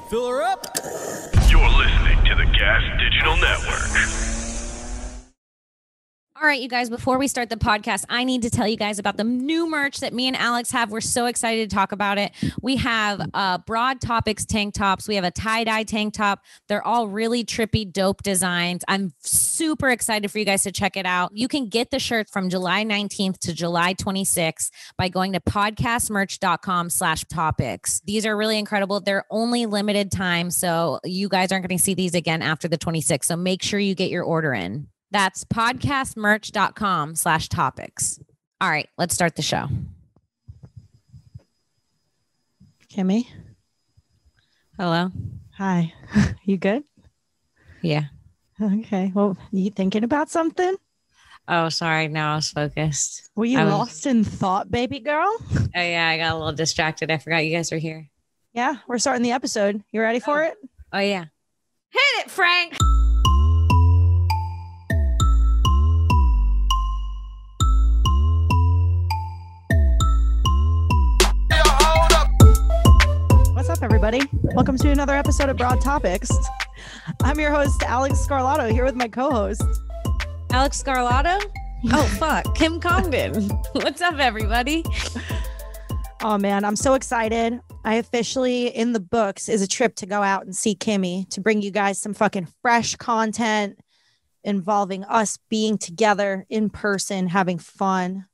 Fill her up. You're listening to the Gas Digital Network. All right, you guys, before we start the podcast, I need to tell you guys about the new merch that me and Alex have. We're so excited to talk about it. We have broad Topix tank tops. We have a tie-dye tank top. They're all really trippy, dope designs. I'm super excited for you guys to check it out. You can get the shirt from July 19th to July 26th by going to podcastmerch.com/Topix. These are really incredible. They're only limited time, so you guys aren't going to see these again after the 26th. So make sure you get your order in. That's podcastmerch.com/Topix. All right, let's start the show. Kimmy. Hello. Hi. You good? Yeah. Okay. Well, you thinking about something? Oh, sorry. No, I was focused. Were you lost in thought, baby girl? Oh, yeah. I got a little distracted. I forgot you guys were here. Yeah, we're starting the episode. You ready for it? Oh, yeah. Hit it, Frank. What's up, everybody? Welcome to another episode of Broad Topics. I'm your host, Alex Scarlato, here with my co-host. Alex Scarlato? Oh, fuck. Kim Congdon. What's up, everybody? Oh, man, I'm so excited. I officially, in the books, is a trip to go out and see Kimmy to bring you guys some fucking fresh content involving us being together in person, having fun.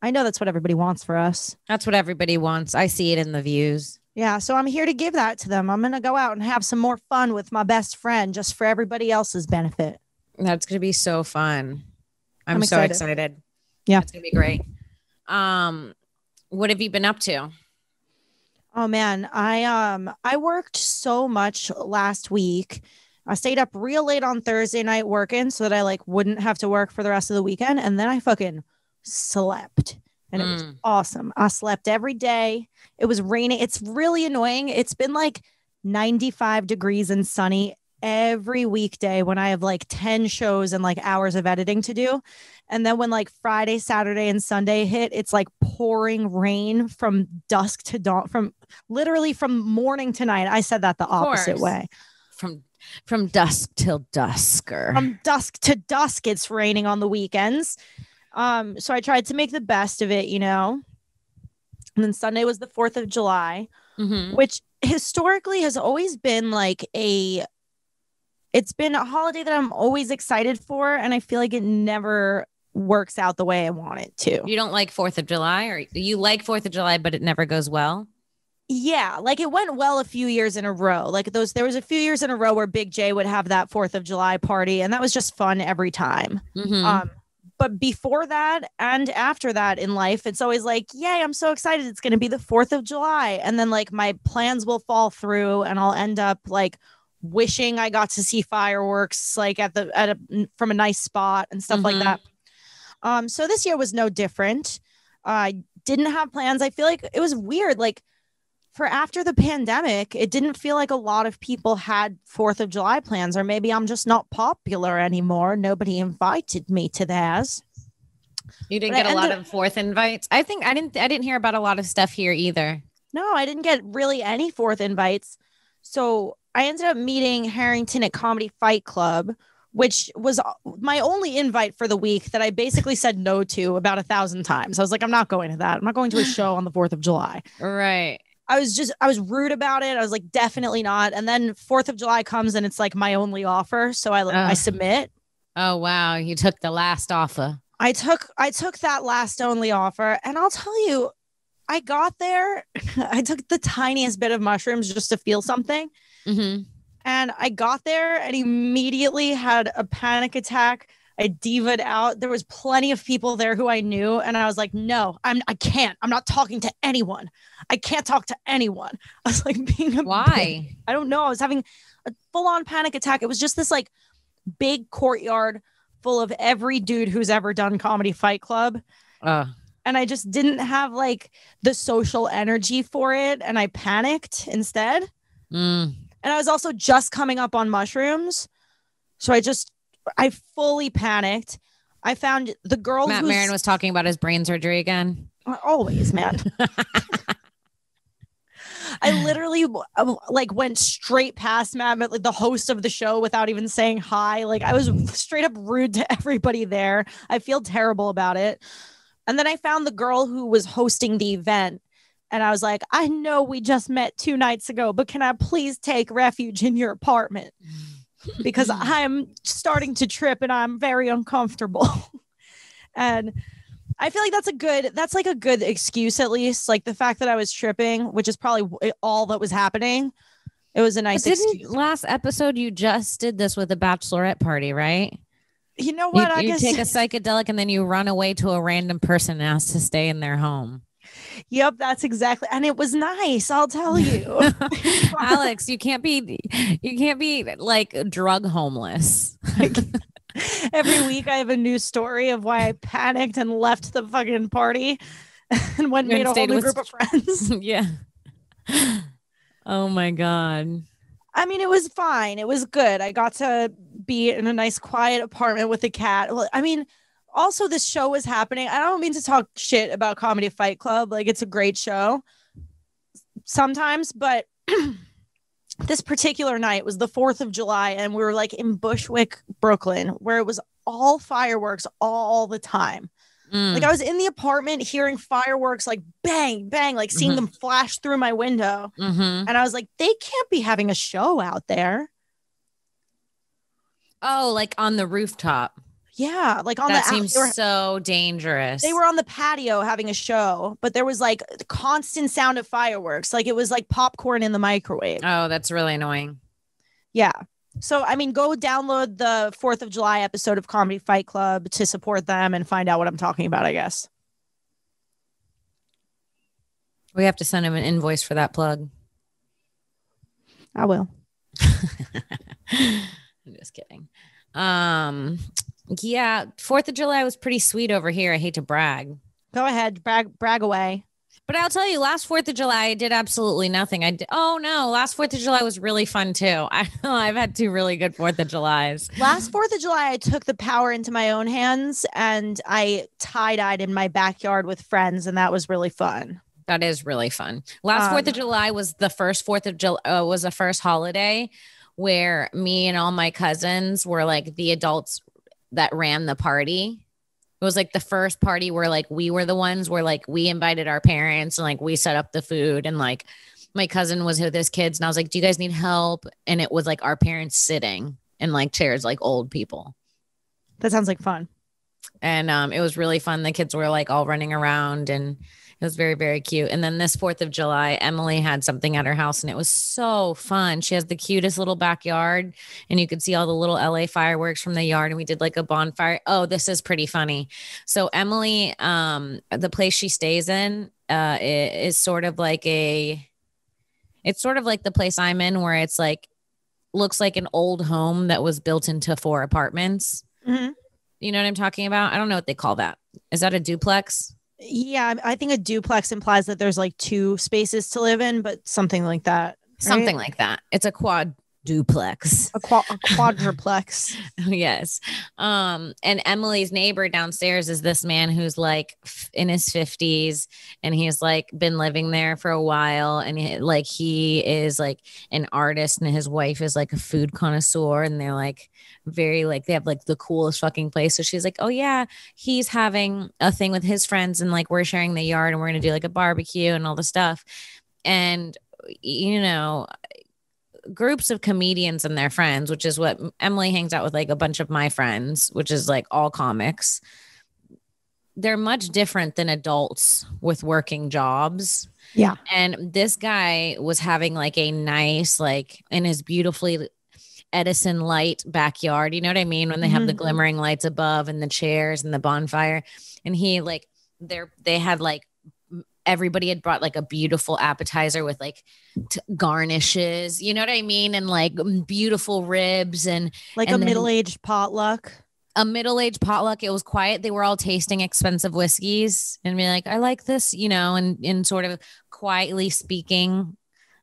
I know that's what everybody wants for us. That's what everybody wants. I see it in the views. Yeah, so I'm here to give that to them. I'm going to go out and have some more fun with my best friend just for everybody else's benefit. That's going to be so fun. I'm so excited. Yeah. It's going to be great. What have you been up to? Oh, man, I worked so much last week. I stayed up real late on Thursday night working so that I wouldn't have to work for the rest of the weekend. And then I fucking slept. And it was awesome. I slept every day. It was raining. It's really annoying. It's been 95 degrees and sunny every weekday when I have 10 shows and hours of editing to do. And then when Friday, Saturday, and Sunday hit, it's pouring rain from dusk to dawn, from morning to night. I said that the opposite way. From dusk till dusk. From dusk to dusk, it's raining on the weekends. So I tried to make the best of it, And then Sunday was the 4th of July, which historically has always been it's been a holiday that I'm always excited for. And I feel like it never works out the way I want it to. You don't like 4th of July, or you like 4th of July, but it never goes well? Yeah, it went well a few years in a row. There was a few years in a row where Big J would have that 4th of July party, and that was just fun every time. But before that and after that in life, it's always yay, I'm so excited. It's going to be the 4th of July. And then my plans will fall through and I'll end up wishing I got to see fireworks from a nice spot and stuff like that. So this year was no different. I didn't have plans. I feel like it was weird. For after the pandemic, it didn't feel like a lot of people had 4th of July plans, or maybe I'm just not popular anymore. Nobody invited me to theirs. You didn't get a lot of 4th invites? I didn't hear about a lot of stuff here either. No, I didn't get really any 4th invites. So I ended up meeting Harrington at Comedy Fight Club, which was my only invite for the week that I basically said no to about 1,000 times. I was I'm not going to that. I'm not going to a show on the 4th of July. Right. I was rude about it. I was definitely not. And then 4th of July comes and it's my only offer. So I submit. Oh, wow. You took the last offer. I took that last only offer. And I'll tell you, I got there. I took the tiniest bit of mushrooms just to feel something. And I got there and immediately had a panic attack. I diva'd out. There was plenty of people there who I knew. And I was no, I can't. I'm not talking to anyone. I can't talk to anyone. I was being a Why? I don't know. I was having a full-on panic attack. It was just this big courtyard full of every dude who's ever done Comedy Fight Club. And I just didn't have the social energy for it. And I panicked instead. And I was also just coming up on mushrooms. So I fully panicked. I found the girl Matt Maron was talking about his brain surgery again. Always, man. I literally like went straight past Matt, like the host of the show, without even saying hi. Like I was straight up rude to everybody there. I feel terrible about it. And then I found the girl who was hosting the event. And I was like, I know we just met 2 nights ago, but can I please take refuge in your apartment? Because I'm starting to trip and I'm very uncomfortable. And I feel like that's like a good excuse, at least. Like the fact that I was tripping, which is probably all that was happening. It was a nice excuse. Last episode, you just did this with a bachelorette party, right? You know what? You take a psychedelic and then you run away to a random person and ask to stay in their home. Yep, that's exactly. And it was nice, I'll tell you. Alex, you can't be like drug homeless. Every week I have a new story of why I panicked and left the fucking party and went and made a whole new group of friends. Yeah. Oh my God. I mean, it was fine. It was good. I got to be in a nice quiet apartment with a cat. Well, I mean, also this show was happening. I don't mean to talk shit about Comedy Fight Club. Like it's a great show sometimes, but this particular night was the 4th of July and we were like in Bushwick, Brooklyn, where it was all fireworks all the time. Like I was in the apartment hearing fireworks like bang, bang, like seeing them flash through my window. And I was like, they can't be having a show out there. Oh, like on the rooftop. Yeah, like on that seems so dangerous. They were on the patio having a show, but there was like the constant sound of fireworks. Like it was like popcorn in the microwave. Oh, that's really annoying. Yeah. So, I mean, go download the 4th of July episode of Comedy Fight Club to support them and find out what I'm talking about, I guess. We have to send him an invoice for that plug. I will. I'm just kidding. Yeah, 4th of July was pretty sweet over here. I hate to brag. Go ahead, brag away. But I'll tell you, last 4th of July, I did absolutely nothing. Last 4th of July was really fun too. I've had 2 really good 4th of Julys. Last 4th of July, I took the power into my own hands and I tie-dyed in my backyard with friends, and that was really fun. That is really fun. Last 4th of July was the first 4th of July, was the first holiday where me and all my cousins were like the adults that ran the party. It was like the first party where like we were the ones where like we invited our parents and like we set up the food, and like my cousin was with his kids and I was like, do you guys need help? And it was like our parents sitting in like chairs like old people. That sounds like fun. And it was really fun. The kids were like all running around and it was very, very cute. And then this 4th of July, Emily had something at her house and it was so fun. She has the cutest little backyard and you could see all the little LA fireworks from the yard. And we did like a bonfire. Oh, this is pretty funny. So Emily, the place she stays in is sort of like it's sort of like the place I'm in where it's like, looks like an old home that was built into 4 apartments. Mm-hmm. You know what I'm talking about? I don't know what they call that. Is that a duplex? Yeah, I think a duplex implies that there's like 2 spaces to live in, but something like that. Right? Something like that. It's a quad duplex. A quadruplex. Yes. And Emily's neighbor downstairs is this man who's like in his 50s and he's like been living there for a while, and he is like an artist and his wife is like a food connoisseur, and they're like very like they have like the coolest fucking place. So she's like, oh yeah, he's having a thing with his friends and like we're sharing the yard and we're gonna do like a barbecue and all the stuff. And you know, groups of comedians and their friends, which is what Emily hangs out with, like a bunch of my friends, which is like all comics. They're much different than adults with working jobs. Yeah. And this guy was having like a nice, like in his beautifully Edison light backyard. You know what I mean? When they have the glimmering lights above and the chairs and the bonfire. And he like, they had like, everybody had brought like a beautiful appetizer with like garnishes, you know what I mean? And like beautiful ribs and like and a middle-aged potluck. A middle-aged potluck. It was quiet. They were all tasting expensive whiskeys and be like, I like this, you know, and sort of quietly speaking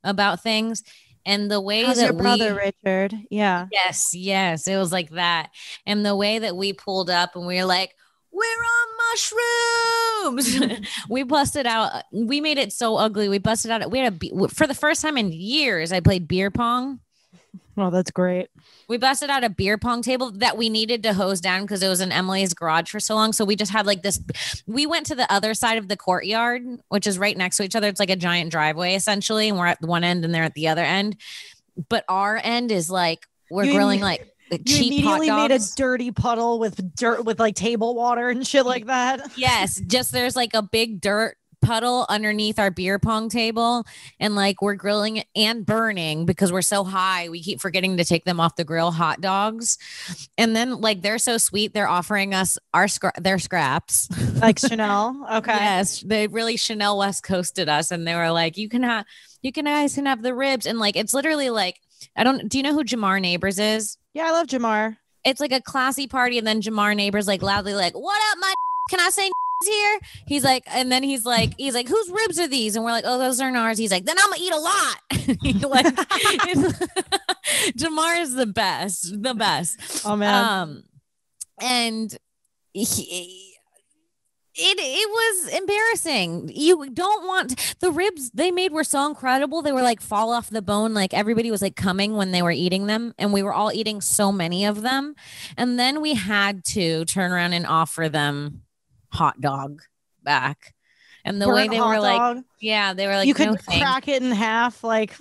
about things. And the way How's that your brother, Richard? Yeah. Yes. It was like that. And the way that we pulled up and we were like, we're on mushrooms. We busted out. We made it so ugly. We busted out. We had for the first time in years, I played beer pong. Oh, that's great. We busted out a beer pong table that we needed to hose down because it was in Emily's garage for so long. So we just had like this. We went to the other side of the courtyard, which is right next to each other. It's like a giant driveway essentially. And we're at one end and they're at the other end. But our end is like, we're grilling like cheap hot dogs. You immediately made a dirty puddle with dirt with like table water and shit like that. Yes. Just there's like a big dirt puddle underneath our beer pong table, and like we're grilling and burning because we're so high we keep forgetting to take them off the grill hot dogs. And then like they're so sweet, they're offering us their scraps like Chanel. Okay. Yes, they really Chanel West Coasted us, and they were like, you guys can have the ribs. And like it's literally like, do you know who Jamar Neighbors is? Yeah, I love Jamar. It's like a classy party, and then Jamar Neighbors like loudly like, what up my can I say here? He's like, and then he's like, whose ribs are these? And we're like, oh, those aren't ours. He's like, then I'm gonna eat a lot. Like, Jamar is the best. Oh man. And it was embarrassing. You don't want the ribs they made were so incredible. They were like fall off the bone. Like everybody was like coming when they were eating them, and we were all eating so many of them. And then we had to turn around and offer them hot dog back. And the way they were like, yeah, they were like, you could crack it in half, like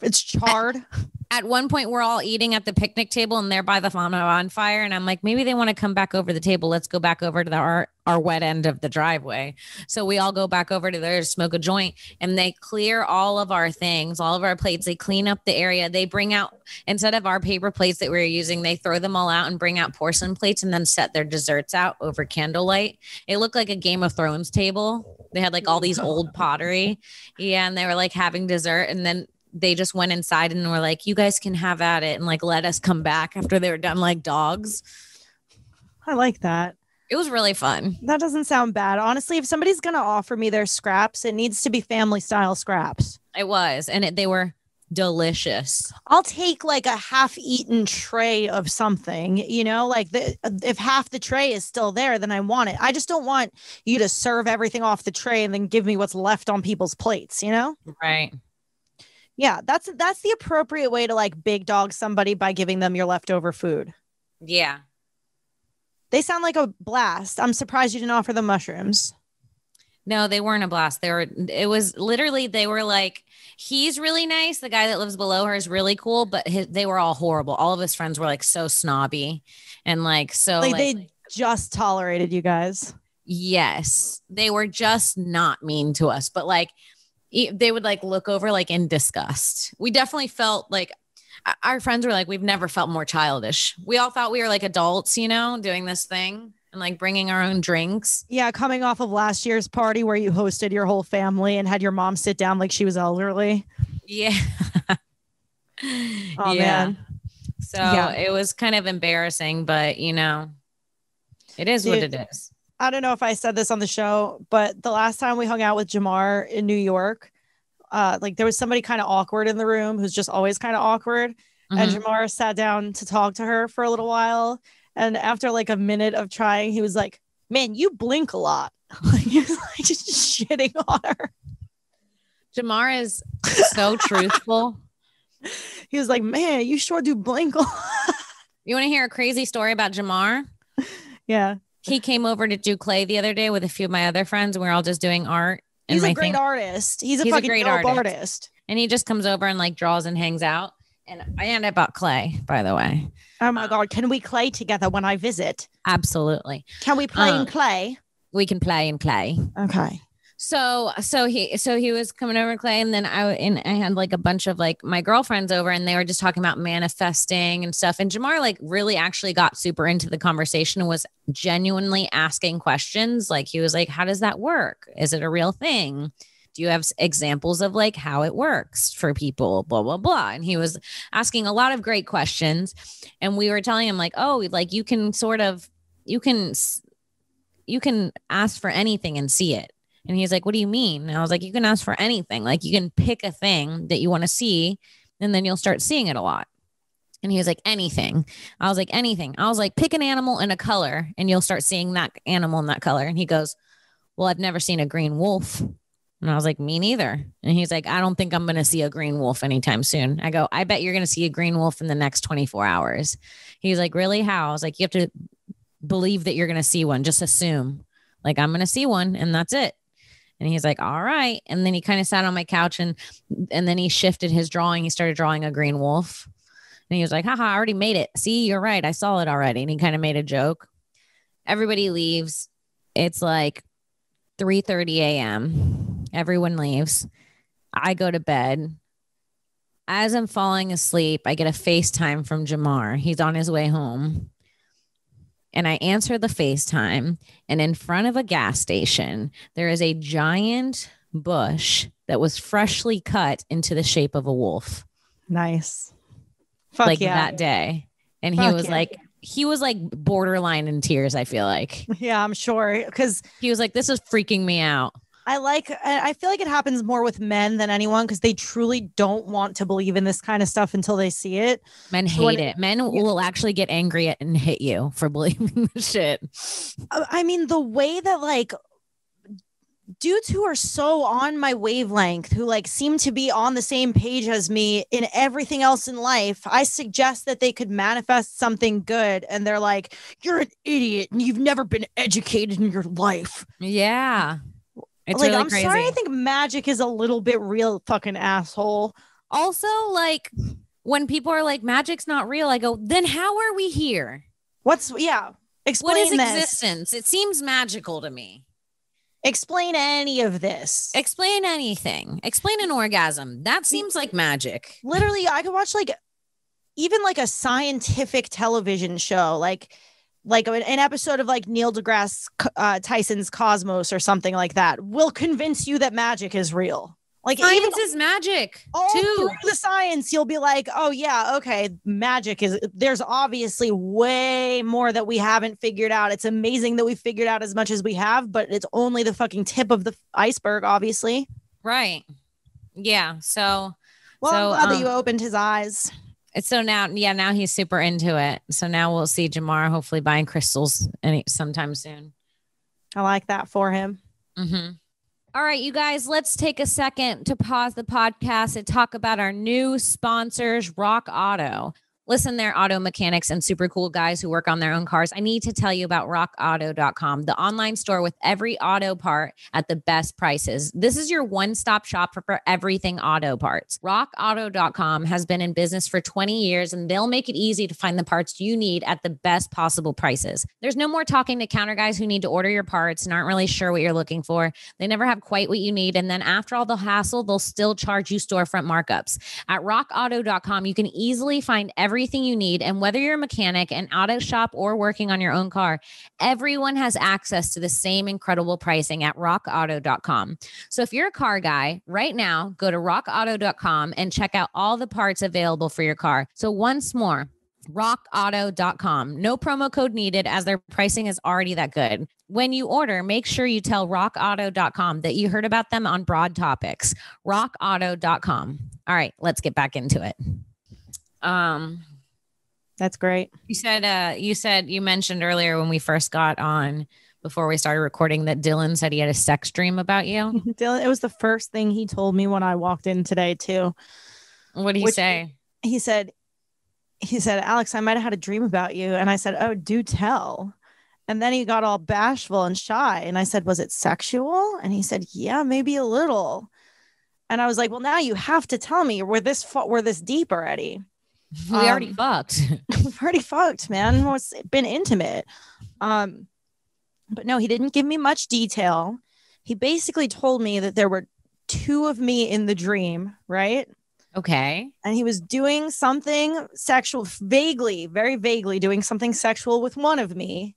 it's charred. At one point, we're all eating at the picnic table, and they're by the bonfire. And I'm like, maybe they want to come back over the table. Let's go back over to our wet end of the driveway. So we all go back over to there to smoke a joint, and they clear all of our things, all of our plates. They clean up the area. They bring out, instead of our paper plates that we were using, they throw them all out and bring out porcelain plates and then set their desserts out over candlelight. It looked like a Game of Thrones table. They had like all these old pottery. Yeah. And they were like having dessert, and then they just went inside and were like, you guys can have at it, and like let us come back after they were done like dogs. I like that. It was really fun. That doesn't sound bad. Honestly, if somebody's going to offer me their scraps, it needs to be family style scraps. It was. And they were delicious. I'll take like a half-eaten tray of something, you know, like if half the tray is still there, then I want it. I just don't want you to serve everything off the tray and then give me what's left on people's plates, you know? Right. Yeah, that's the appropriate way to like big dog somebody by giving them your leftover food. Yeah. They sound like a blast. I'm surprised you didn't offer them mushrooms. No, they weren't a blast. They were like, he's really nice. The guy that lives below her is really cool, but they were all horrible. All of his friends were like so snobby and like, so like they just tolerated you guys. Yes. They were just not mean to us, but like, they would like look over like in disgust. We definitely felt like our friends were like, we've never felt more childish. We all thought we were like adults, you know, doing this thing and like bringing our own drinks. Yeah. Coming off of last year's party where you hosted your whole family and had your mom sit down like she was elderly. Yeah. Oh man. So yeah. It was kind of embarrassing, but you know, it is what it is. I don't know if I said this on the show, but the last time we hung out with Jamar in New York, like there was somebody kind of awkward in the room who's just always kind of awkward. Mm-hmm. And Jamar sat down to talk to her for a little while. And after like a minute of trying, he was like, man, you blink a lot. Like, he was like just shitting on her. Jamar is so truthful. He was like, man, you sure do blink a lot. You want to hear a crazy story about Jamar? Yeah. He came over to do clay the other day with a few of my other friends, and we were all just doing art. He's a great artist. He's a fucking great artist. And he just comes over and like draws and hangs out. And I bought clay, by the way. Oh my God. Can we clay together when I visit? Absolutely. Can we play in clay? We can play in clay. Okay. So he was coming over to clay, and then I had like a bunch of like my girlfriends over, and they were just talking about manifesting and stuff. And Jamar like really actually got super into the conversation and was genuinely asking questions. Like he was like, how does that work? Is it a real thing? Do you have examples of like how it works for people, blah, blah, blah. And he was asking a lot of great questions. And we were telling him like, oh, like you can ask for anything and see it. And he's like, what do you mean? And I was like, you can ask for anything. Like you can pick a thing that you want to see, and then you'll start seeing it a lot. And he was like, anything. I was like, anything. I was like, pick an animal and a color and you'll start seeing that animal in that color. And he goes, well, I've never seen a green wolf. And I was like, me neither. And he's like, I don't think I'm going to see a green wolf anytime soon. I go, I bet you're going to see a green wolf in the next 24 hours. He's like, really? How? I was like, you have to believe that you're going to see one. Just assume like I'm going to see one and that's it. And he's like, all right. And then he kind of sat on my couch and then he shifted his drawing. He started drawing a green wolf. And he was like, haha, I already made it. See, you're right. I saw it already. And he kind of made a joke. Everybody leaves. It's like 3:30 a.m. Everyone leaves. I go to bed. As I'm falling asleep, I get a FaceTime from Jamar. He's on his way home. And I answer the FaceTime. And in front of a gas station, there is a giant bush that was freshly cut into the shape of a wolf. Nice. Fuck like yeah. that day. And he was like borderline in tears, I feel like. Yeah, I'm sure. Because he was like, this is freaking me out. I feel like it happens more with men than anyone because they truly don't want to believe in this kind of stuff until they see it. Men hate it. Men will actually get angry and hit you for believing the shit. I mean, the way that like dudes who are so on my wavelength, who like seem to be on the same page as me in everything else in life, I suggest that they could manifest something good. And they're like, you're an idiot and you've never been educated in your life. Yeah. It's like, really I'm crazy. sorry. I think magic is a little bit real fucking asshole. Also, like when people are like, magic's not real, I go, then how are we here? Explain what is this. Existence? It seems magical to me. Explain any of this. Explain anything. Explain an orgasm. That seems like magic. Literally, I could watch like even like a scientific television show, like an episode of like Neil deGrasse Tyson's Cosmos or something like that will convince you that magic is real. Like science is magic all too. through the science, you'll be like, oh yeah, okay, magic is, there's obviously way more that we haven't figured out. It's amazing that we figured out as much as we have, but it's only the fucking tip of the iceberg, obviously. Right. Yeah. So I'm glad that you opened his eyes. So now he's super into it. So now we'll see Jamar hopefully buying crystals sometime soon. I like that for him. Mm-hmm. All right, you guys, let's take a second to pause the podcast and talk about our new sponsors, Rock Auto. Listen, they're auto mechanics and super cool guys who work on their own cars. I need to tell you about rockauto.com, the online store with every auto part at the best prices. This is your one-stop shop for everything auto parts. Rockauto.com has been in business for 20 years, and they'll make it easy to find the parts you need at the best possible prices. There's no more talking to counter guys who need to order your parts and aren't really sure what you're looking for. They never have quite what you need, and then after all the hassle, they'll still charge you storefront markups. At rockauto.com, you can easily find everything you need, and whether you're a mechanic, an auto shop, or working on your own car, everyone has access to the same incredible pricing at rockauto.com. So if you're a car guy, right now, go to rockauto.com and check out all the parts available for your car. So once more, rockauto.com. No promo code needed as their pricing is already that good. When you order, make sure you tell rockauto.com that you heard about them on Broad Topics. rockauto.com. All right, let's get back into it. That's great. You mentioned earlier when we first got on before we started recording that Dylan said he had a sex dream about you. Dylan, it was the first thing he told me when I walked in today too. What did he say? He said, Alex, I might have had a dream about you. And I said, oh, do tell. And then he got all bashful and shy. And I said, was it sexual? And he said, yeah, maybe a little. And I was like, well, now you have to tell me. We're this deep already. We already fucked. We've already fucked, man. It's been intimate. But no, he didn't give me much detail. He basically told me that there were two of me in the dream, right? Okay. And he was doing something sexual, very vaguely doing something sexual with one of me.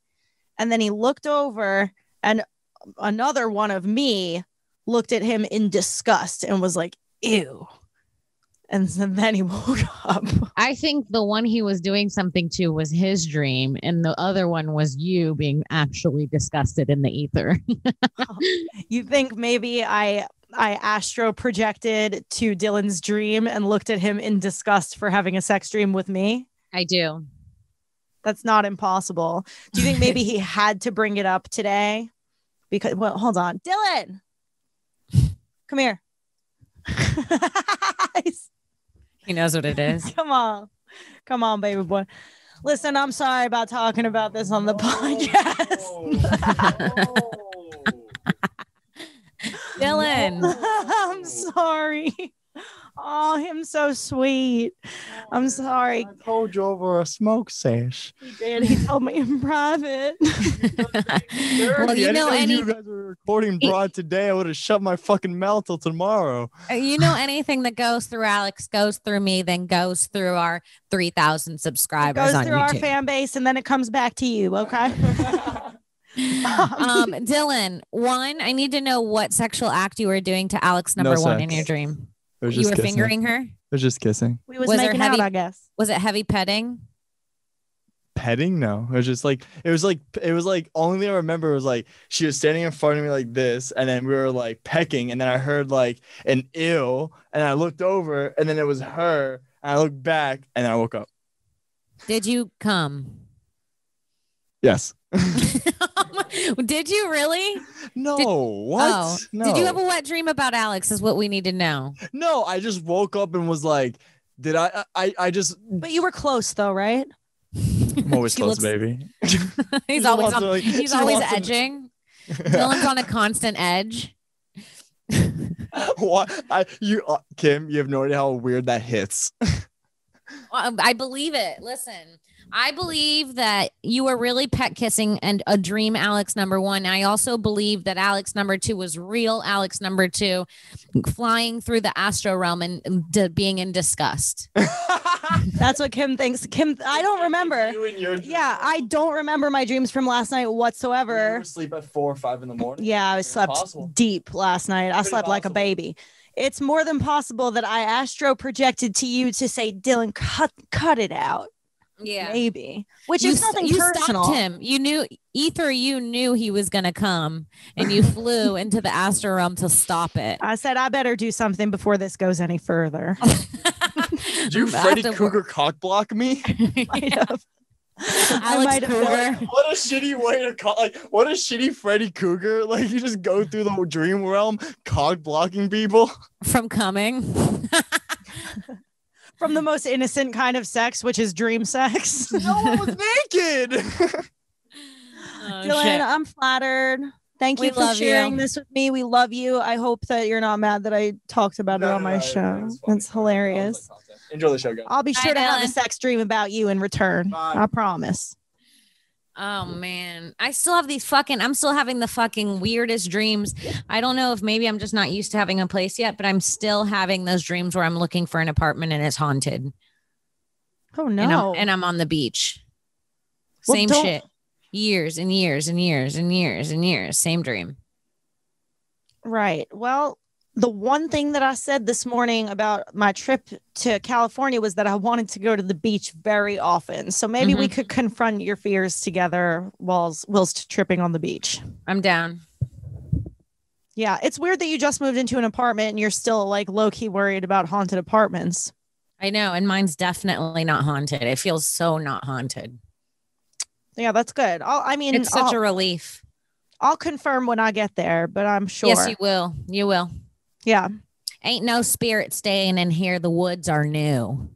And then he looked over and another one of me looked at him in disgust and was like, ew. And so then he woke up. I think the one he was doing something to was his dream, and the other one was you being actually disgusted in the ether. You think maybe I astro projected to Dylan's dream and looked at him in disgust for having a sex dream with me? I do. That's not impossible. Do you think maybe he had to bring it up today? Because, well, hold on. Dylan, come here. He knows what it is. Come on. Come on, baby boy. Listen, I'm sorry about talking about this on the podcast. Dylan. I'm sorry. Oh, him so sweet. I'm sorry. I told you over a smoke sesh. He did. He told me in private. Well, you know, you guys were recording broad today, I would have shut my fucking mouth till tomorrow. You know, anything that goes through Alex goes through me, then goes through our 3,000 subscribers It goes on through YouTube. our fan base, and then it comes back to you. Okay. Dylan, one, I need to know what sexual act you were doing to Alex number one in sex. your dream. It was You just were kissing. fingering her? It was just kissing. We was Was there making heavy- out, I guess. Was it heavy petting? Petting? No. It was just like it was like only thing I remember was like she was standing in front of me like this, and then we were like pecking, and then I heard like an ew, and I looked over, and then it was her, and I looked back, and then I woke up. Did you come? Yes. Did you really? No. Did- what? Oh, No. Did you have a wet dream about Alex? Is what we need to know. No, I just woke up and was like, did I just But you were close, though, right? I'm always She close, looks- baby. He's She always wants on, to, like- he's she always wants to- edging. Dylan's on a constant edge. What? Kim, you have no idea how weird that hits. I believe it. Listen, I believe that you were really pet kissing and a dream Alex number one. I also believe that Alex number two was real Alex number two, flying through the astro realm and being in disgust. That's what Kim thinks. Kim, I don't remember. You and your Yeah, I don't remember my dreams from last night You whatsoever. ever sleep at 4 or 5 in the morning? Yeah, I slept Possible. deep last night. I Pretty slept like a possible. baby. It's more than possible that I astro projected to you to say, Dylan, cut it out. Yeah. Maybe. Which is nothing you personal. stopped him. You knew you knew he was gonna come, and you flew into the astro realm to stop it. I said I better do something before this goes any further. Did you Freddy Cougar cock block me? Might have. I Alex might have done- Cougar. What a shitty way to call, like, what a shitty Freddy Cougar. Like, you just go through the dream realm cock blocking people. From coming. From the most innocent kind of sex, which is dream sex. No one was naked. Dylan, I'm flattered. Thank you We for love sharing you. this with me. We love you. I hope that you're not mad that I talked about it on my show. It's hilarious. Enjoy the show, guys. I'll be sure Bye, to have a Dylan. sex dream about you in return. Bye. I promise. Oh man, I'm still having the fucking weirdest dreams. I don't know if maybe I'm just not used to having a place yet, but I'm still having those dreams where I'm looking for an apartment and it's haunted. Oh And no. I'm on the beach. Well, Same don't- shit. Years and years and years and years and years. Same dream. Right. Well, the one thing that I said this morning about my trip to California was that I wanted to go to the beach very often. So maybe we could confront your fears together whilst tripping on the beach. I'm down. Yeah, it's weird that you just moved into an apartment and you're still like low-key worried about haunted apartments. I know. And mine's definitely not haunted. It feels so not haunted. Yeah, that's good. It's such a relief. I'll confirm when I get there, but I'm sure. Yes, you will. You will. Yeah. Ain't no spirit staying in here. The woods are new.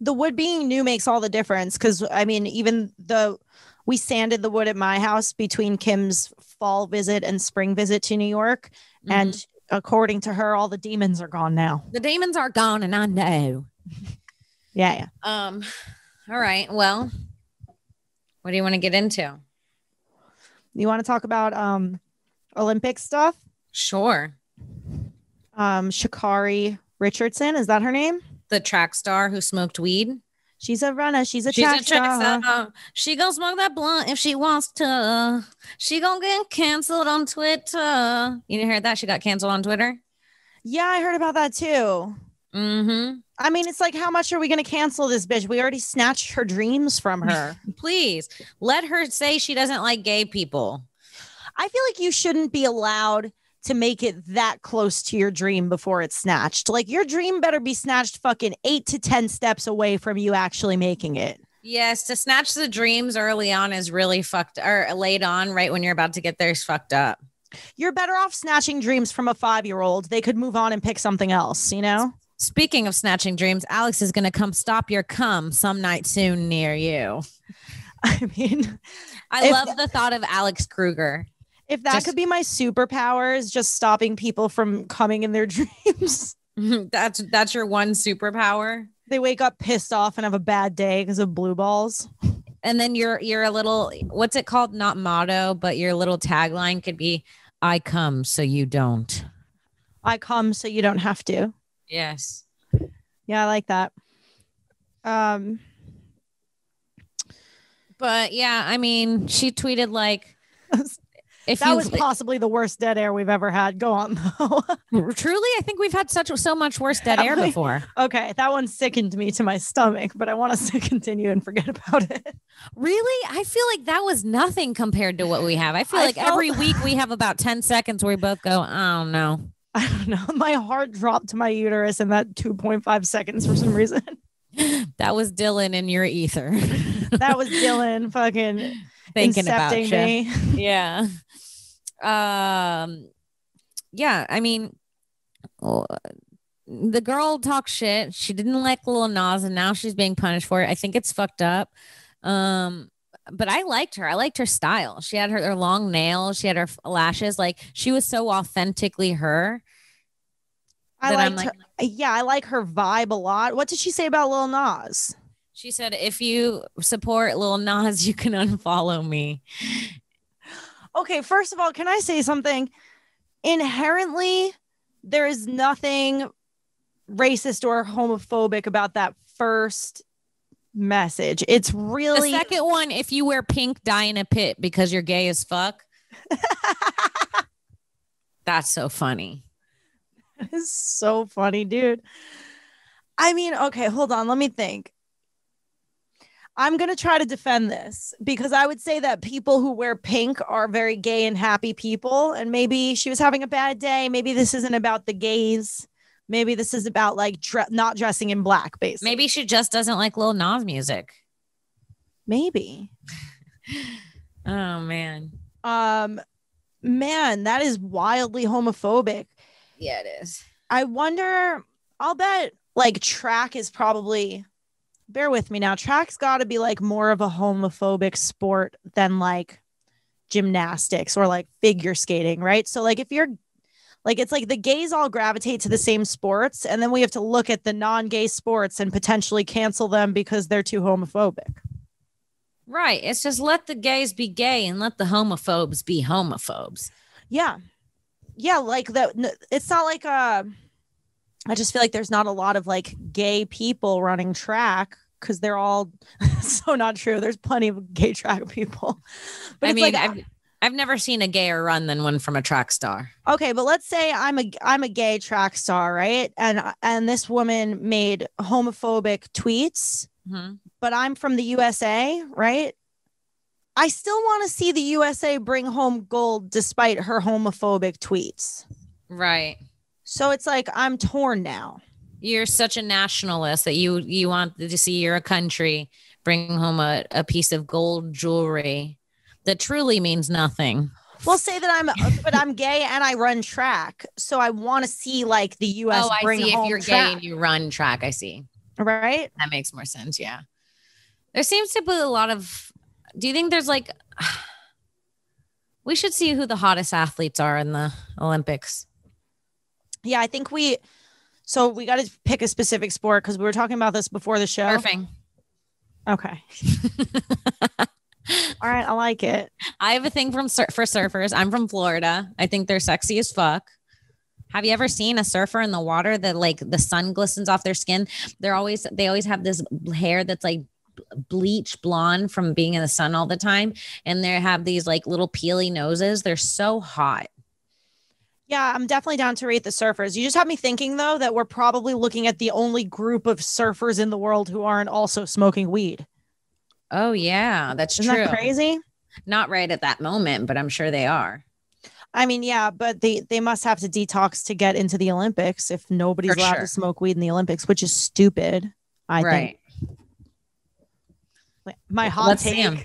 The wood being new makes all the difference because I mean, even though we sanded the wood at my house between Kim's fall visit and spring visit to New York, and according to her, all the demons are gone now. The demons are gone, and I know. Yeah. All right. Well, what do you want to get into? You want to talk about Olympic stuff? Sure. Sha'Carri Richardson, is that her name? The track star who smoked weed. She's a runner. She's a She's track a track star. star. She gonna smoke that blunt if she wants to. She gonna get canceled on Twitter. You didn't hear that? She got canceled on Twitter. Yeah, I heard about that too. Mm-hmm. I mean, it's like, how much are we going to cancel this bitch? We already snatched her dreams from her. Please let her say she doesn't like gay people. I feel like you shouldn't be allowed to make it that close to your dream before it's snatched. Like your dream better be snatched fucking 8 to 10 steps away from you actually making it. Yes, to snatch the dreams early on is really fucked, or late on, right when you're about to get there is fucked up. You're better off snatching dreams from a 5-year-old. They could move on and pick something else, you know? Speaking of snatching dreams, Alex is going to come stop your cum some night soon near you. I mean, I love the thought of Alex Kruger. If that could be my superpower, is just stopping people from coming in their dreams. That's your one superpower. They wake up pissed off and have a bad day because of blue balls. And then you're a little, what's it called? Not motto, but your little tagline could be, I come so you don't. I come so you don't have to. Yes. Yeah, I like that. But yeah, I mean, she tweeted like, if that was possibly the worst dead air we've ever had. Go on though. Truly, I think we've had so much worse dead air before. Okay, that one sickened me to my stomach, but I want us to continue and forget about it. Really? I feel like that was nothing compared to what we have. I feel like every week we have about 10 seconds where we both go, oh no. I don't know. My heart dropped to my uterus in that 2.5 seconds for some reason. That was Dylan in your ether. That was Dylan fucking thinking about me. Yeah. Yeah, I mean, the girl talks shit. She didn't like Lil Nas, and now she's being punished for it. I think it's fucked up. But I liked her. I liked her style. She had her long nails. She had her lashes. Like, she was so authentically her. I liked her. Yeah, I like her vibe a lot. What did she say about Lil Nas? She said, if you support Lil Nas, you can unfollow me. Okay, first of all, can I say something? Inherently, there is nothing racist or homophobic about that first message. It's really the second one. If you wear pink, die in a pit because you're gay as fuck. That's so funny. It's so funny, dude. I mean, okay, hold on. Let me think. I'm going to try to defend this because I would say that people who wear pink are very gay and happy people. And maybe she was having a bad day. Maybe this isn't about the gays. Maybe this is about like not dressing in black, basically. Maybe she just doesn't like Lil Nas music. Maybe. Oh, man. Man, that is wildly homophobic. Yeah, it is. I wonder, I'll bet like track is probably, bear with me now, track's got to be like more of a homophobic sport than like gymnastics or like figure skating, right? So like if you're like, it's like the gays all gravitate to the same sports, and then we have to look at the non-gay sports and potentially cancel them because they're too homophobic. Right. It's just let the gays be gay and let the homophobes be homophobes. Yeah. Yeah, like that. It's not like I just feel like there's not a lot of like gay people running track because they're all so not true. There's plenty of gay track people. But I mean, like, I've never seen a gayer run than one from a track star. Okay, but let's say I'm a gay track star, right? And this woman made homophobic tweets, but I'm from the USA, right? I still want to see the USA bring home gold despite her homophobic tweets. Right. So it's like I'm torn now. You're such a nationalist that you want to see your country bring home a piece of gold jewelry that truly means nothing. Well, say that I'm gay and I run track. So I want to see like the US bring home track. If you're gay and you run track, I see. Right? That makes more sense, yeah. There seems to be a lot of, do you think there's like, we should see who the hottest athletes are in the Olympics. Yeah, I think we got to pick a specific sport because we were talking about this before the show. Surfing. Okay. All right, I like it. I have a thing for surfers. I'm from Florida. I think they're sexy as fuck. Have you ever seen a surfer in the water that like the sun glistens off their skin? They always have this hair that's like bleach blonde from being in the sun all the time, and they have these like little peely noses. They're so hot. Yeah, I'm definitely down to rate the surfers. You just have me thinking though that we're probably looking at the only group of surfers in the world who aren't also smoking weed. Oh yeah, that's Isn't true. That crazy? Not right at that moment, but I'm sure they are. I mean, yeah, but they must have to detox to get into the Olympics if nobody's For allowed sure. to smoke weed in the Olympics, which is stupid. I think. My hot Let's see take. 'em.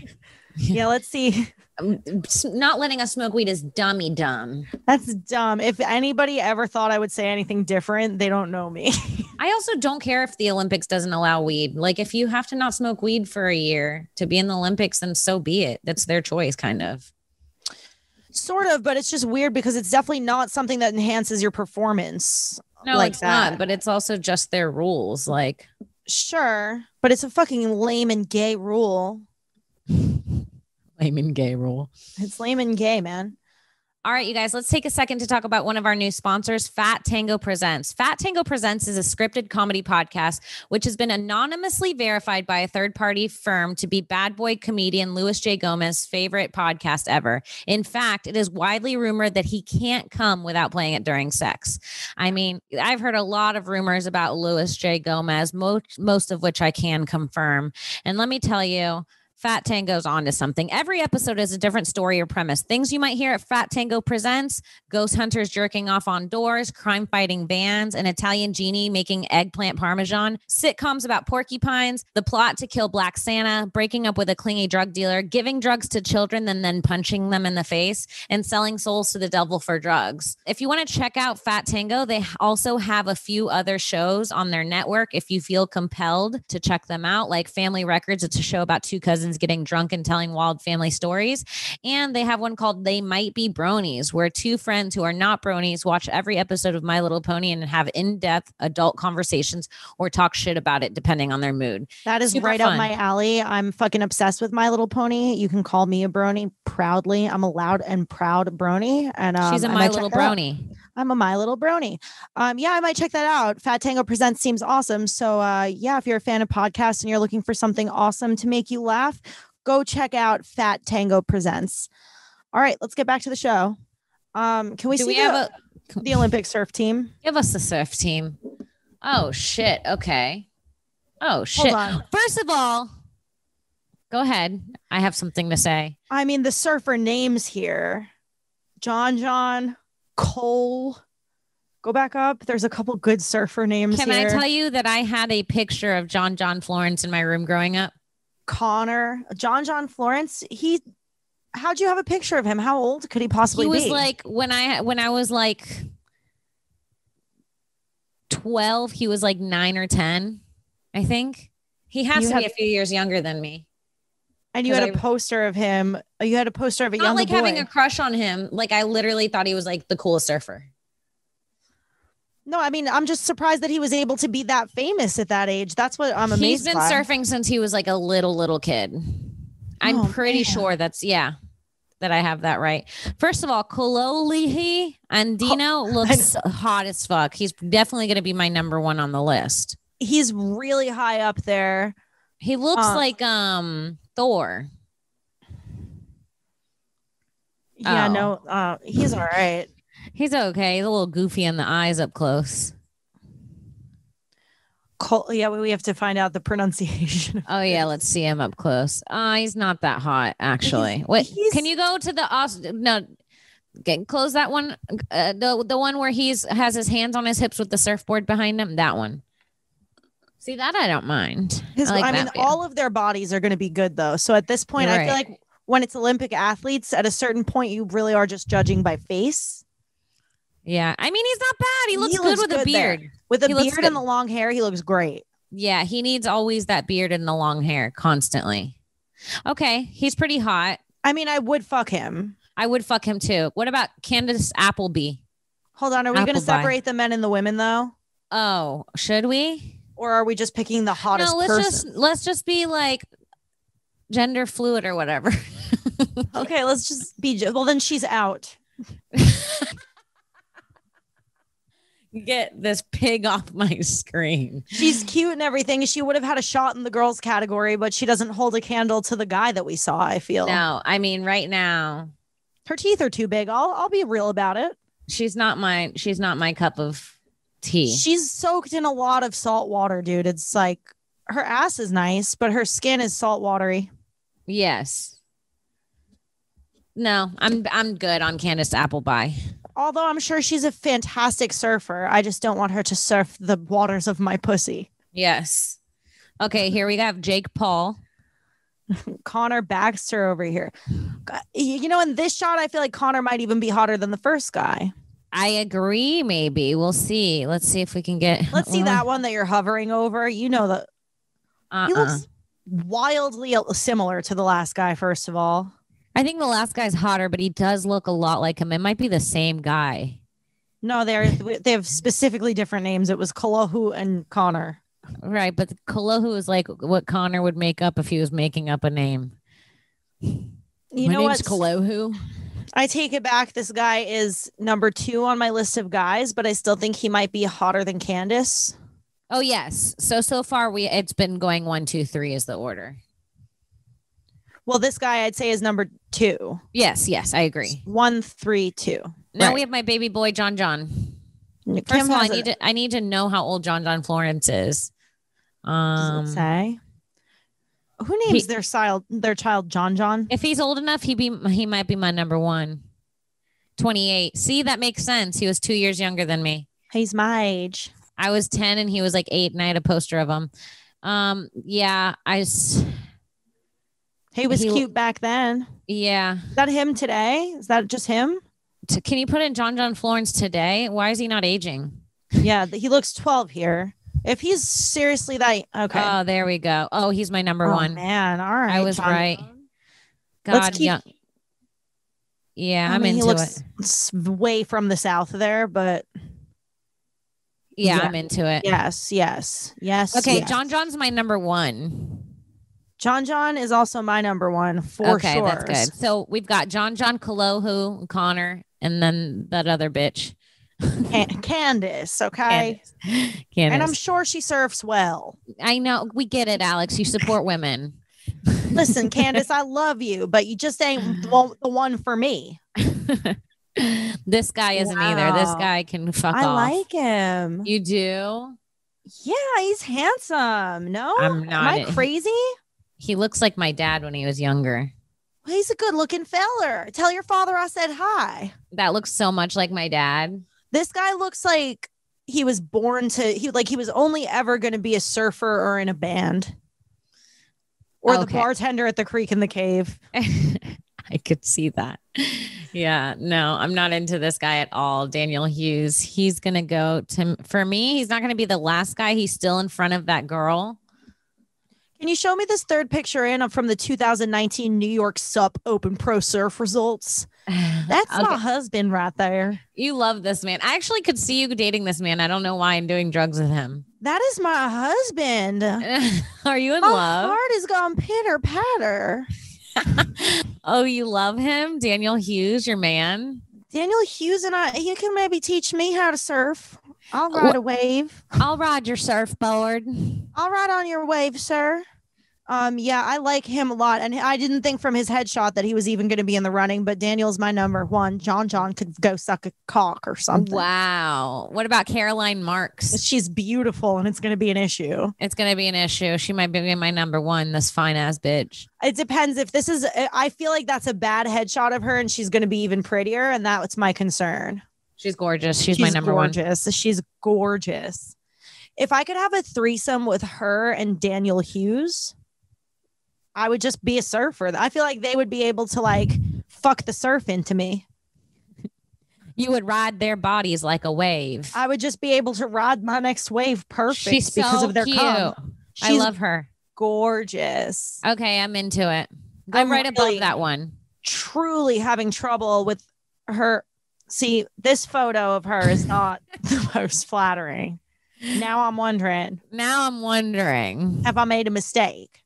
Yeah, let's see. Not letting us smoke weed is dummy dumb. That's dumb. If anybody ever thought I would say anything different, they don't know me. I also don't care if the Olympics doesn't allow weed. Like, if you have to not smoke weed for a year to be in the Olympics, then so be it. That's their choice, kind of. Sort of, but it's just weird because it's definitely not something that enhances your performance. No, like it's that. not, but it's also just their rules. Like, Sure, but it's a fucking lame and gay rule. lame and gay rule. It's lame and gay, man. All right, you guys, let's take a second to talk about one of our new sponsors, Fat Tango Presents. Fat Tango Presents is a scripted comedy podcast, which has been anonymously verified by a third-party firm to be bad boy comedian Louis J. Gomez's favorite podcast ever. In fact, it is widely rumored that he can't come without playing it during sex. I mean, I've heard a lot of rumors about Louis J. Gomez, most of which I can confirm. And let me tell you, Fat Tango's onto something. Every episode is a different story or premise. Things you might hear at Fat Tango Presents: ghost hunters jerking off on doors, crime-fighting bands, an Italian genie making eggplant parmesan, sitcoms about porcupines, the plot to kill Black Santa, breaking up with a clingy drug dealer, giving drugs to children and then punching them in the face, and selling souls to the devil for drugs. If you want to check out Fat Tango, they also have a few other shows on their network if you feel compelled to check them out, like Family Records. It's a show about two cousins getting drunk and telling wild family stories. And they have one called They Might Be Bronies, where two friends who are not bronies watch every episode of My Little Pony and have in-depth adult conversations or talk shit about it depending on their mood. That is Super right fun. up my alley. I'm fucking obsessed with My Little Pony. You can call me a brony proudly. I'm a loud and proud brony. And She's a I My might Little check that out. Brony. I'm a My Little Brony. Yeah, I might check that out. Fat Tango Presents seems awesome. So yeah, if you're a fan of podcasts and you're looking for something awesome to make you laugh, go check out Fat Tango Presents. All right, let's get back to the show. Can we Do see we have the Olympic surf team? Give us the surf team. Oh, shit. Okay. Oh, shit. Hold on. First of all, go ahead. I have something to say. I mean, the surfer names here: John, Cole. Go back up. There's a couple good surfer names Can here. I tell you that I had a picture of John Florence in my room growing up? Connor, John Florence. How'd you have a picture of him? How old could he possibly He was be? like when I was like 12, he was like 9 or 10, I think. He has to be a few years younger than me. And you had a poster of him. You had a poster of a Not young like boy. having a crush on him. Like, I literally thought he was like the coolest surfer. No, I mean, I'm just surprised that he was able to be that famous at that age. That's what I'm amazed He's been by. surfing since he was like a little kid. I'm pretty sure that I have that right. First of all, Kololihi Andino looks hot as fuck. He's definitely going to be my number one on the list. He's really high up there. He looks like Thor. Yeah, Oh. no, he's all right. He's okay. He's a little goofy in the eyes up close. Yeah, we have to find out the pronunciation. Oh yeah, let's see him up close. He's not that hot actually. Can you go to the close that one? The one where has his hands on his hips with the surfboard behind him. That one. See, that I don't mind. I mean, all of their bodies are going to be good though. So at this point, I feel like when it's Olympic athletes, at a certain point, you really are just judging by face. Yeah, I mean, he's not bad. He looks good with a beard. There. With a beard and the long hair, he looks great. Yeah, he needs always that beard and the long hair constantly. Okay, he's pretty hot. I mean, I would fuck him. I would fuck him too. What about Candace Appleby? Hold on, are we going to separate the men and the women though? Oh, should we? Or are we just picking the hottest person? Let's just be like gender fluid or whatever. Okay, let's just be. Well, then she's out. Get this pig off my screen. She's cute and everything. She would have had a shot in the girls category, but she doesn't hold a candle to the guy that we saw, I feel. No, I mean, right now her teeth are too big. I'll be real about it. She's not my cup of tea. She's soaked in a lot of salt water, dude. It's like her ass is nice, but her skin is salt watery. Yes. No, I'm good on Candace Appleby. Although I'm sure she's a fantastic surfer. I just don't want her to surf the waters of my pussy. Yes. Okay, here we have Jake Paul. Connor Baxter over here. You know, in this shot, I feel like Connor might even be hotter than the first guy. I agree. Maybe we'll see. Let's see if we can get. Let's see that one that you're hovering over. You know that he looks wildly similar to the last guy. First of all, I think the last guy's hotter, but he does look a lot like him. It might be the same guy. No, they have specifically different names. It was Kalohu and Connor. Right, but Kalohu is like what Connor would make up if he was making up a name. You My know name's what? Kalohu. I take it back. This guy is number 2 on my list of guys, but I still think he might be hotter than Candace. Oh yes. So far it's been going 1, 2, 3 is the order. Well, this guy I'd say is number 2. Yes, I agree. 1, 3, 2. Now Right. we have my baby boy John. Kim First of all, has I need to know how old John Florence is. does it say? Who names their child John? If he's old enough, he might be my number 1. 28. See, that makes sense. He was 2 years younger than me. He's my age. I was 10 and he was like 8, and I had a poster of him. Yeah, He was cute back then. Yeah. Is that him today? Is that just him? Can you put in John Florence today? Why is he not aging? Yeah, he looks 12 here. If he's seriously that okay. Oh, there we go. Oh, he's my number 1. Man, all right. I was John. right. Let's God, keep- yeah, I mean, I'm he into looks it. way from the south there, but Yeah, yeah. I'm into it. yes. Okay, yes. John's my number 1. John is also my number 1 for Okay, sure. that's good. So we've got John Kalohu, Connor, and then that other bitch. Candace, okay? Candace. And I'm sure she surfs well. I know. We get it, Alex. You support women. Listen, Candace, I love you, but you just ain't the one for me. This guy isn't either. This Wow. guy can fuck I off. like him. You do? Yeah, he's handsome. No? I'm not. Am I crazy? He looks like my dad when he was younger. Well, he's a good looking feller. Tell your father I said hi. That looks so much like my dad. This guy looks like he was born to he was only ever going to be a surfer or in a band. Or the bartender at the creek in the cave. I could see that. Yeah, no, I'm not into this guy at all. Daniel Hughes. He's going to go for me. He's not going to be the last guy. He's still in front of that girl. Can you show me this third picture from the 2019 New York Sup Open Pro Surf results? That's Okay. my husband right there. You love this man. I actually could see you dating this man. I don't know why I'm doing drugs with him. That is my husband. Are you in My love? heart is gone pitter patter. Oh, you love him? Daniel Hughes, your man? Daniel Hughes and he can maybe teach me how to surf. I'll ride a wave. I'll ride your surfboard. I'll ride on your wave, sir. Yeah, I like him a lot. And I didn't think from his headshot that he was even going to be in the running, but Daniel's my number 1. John could go suck a cock or something. Wow. What about Caroline Marks? She's beautiful and it's going to be an issue. It's going to be an issue. She might be my number 1, this fine ass bitch. It depends if this is, I feel like that's a bad headshot of her and she's going to be even prettier. And that's my concern. She's gorgeous. She's my number 1. She's gorgeous. If I could have a threesome with her and Daniel Hughes, I would just be a surfer. I feel like they would be able to like fuck the surf into me. You would ride their bodies like a wave. I would just be able to ride my next wave perfect She's because so of their cute. cum. I love her. Gorgeous. Okay, I'm into it. Go I'm right above really- that one. Truly having trouble with her. See, this photo of her is not the most flattering. Now I'm wondering, have I made a mistake?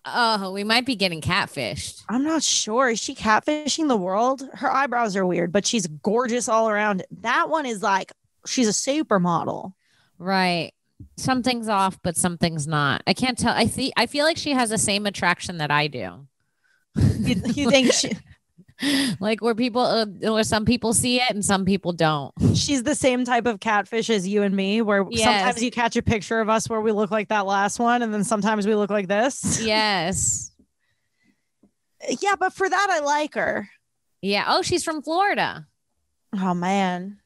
Oh, we might be getting catfished. I'm not sure. Is she catfishing the world? Her eyebrows are weird, but she's gorgeous all around. That one is like, she's a supermodel. Right. Something's off, but something's not. I can't tell. I feel like she has the same attraction that I do. You think Like where some people see it and some people don't. she's the same type of catfish as you and me, where Yes. sometimes you catch a picture of us where we look like that last one, and then sometimes we look like this. Yes. Yeah, but for that, I like her. Yeah. Oh, she's from Florida. Oh, man.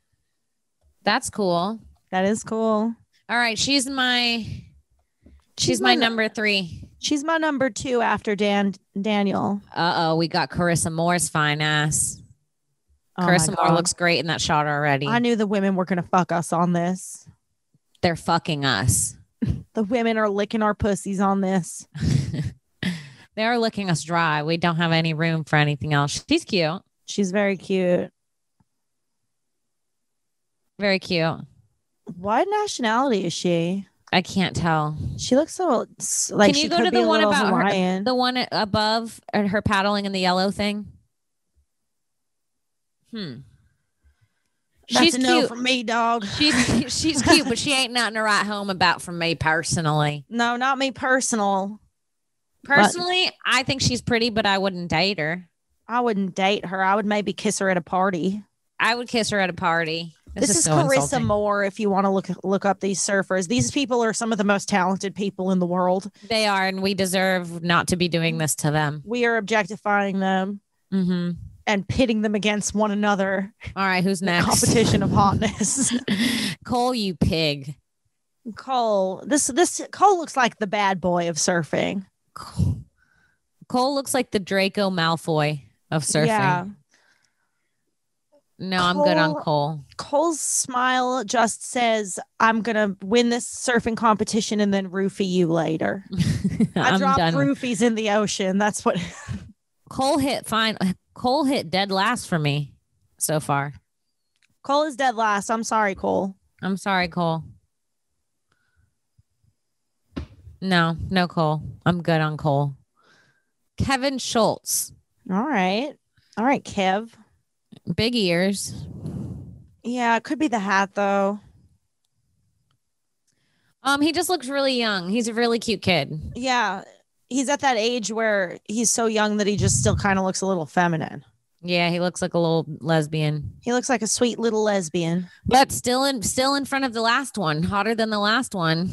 That's cool. That is cool. All right. She's my number 3. She's my number 2 after Daniel. We got Carissa Moore's fine ass. Oh Carissa Moore looks great in that shot already. I knew the women were going to fuck us on this. They're fucking us. The women are licking our pussies on this. They are licking us dry. We don't have any room for anything else. She's cute. She's very cute. Very cute. What nationality is she? I can't tell. She looks so like. Can you she go could to be the a one little about Hawaiian. the one above her paddling in the yellow thing? That's She's a no cute. from me, dog. She's cute, but she ain't nothing to write home about from me personally. No, not me personal. Personally, I think she's pretty, but I wouldn't date her. I wouldn't date her. I would maybe kiss her at a party. I would kiss her at a party. This is so Carissa insulting. Moore. If you want to look up these surfers, these people are some of the most talented people in the world. They are, and we deserve not to be doing this to them. We are objectifying them and pitting them against one another. All right, who's next? Competition of hotness. Cole, you pig. Cole. This Cole looks like the bad boy of surfing. Cole looks like the Draco Malfoy of surfing. Yeah. No, I'm good on Cole. Cole's smile just says, I'm going to win this surfing competition and then roofie you later. I dropped roofies in the ocean. That's what. Cole hit fine. Cole hit dead last for me so far. Cole is dead last. I'm sorry, Cole. I'm sorry, Cole. No, Cole. I'm good on Cole. Kevin Schultz. All right, Kev. Big ears. Yeah, it could be the hat though. He just looks really young. He's a really cute kid. Yeah, he's at that age where he's so young that he just still kind of looks a little feminine. Yeah, he looks like a little lesbian. He looks like a sweet little lesbian. But still in front of the last one. Hotter than the last one.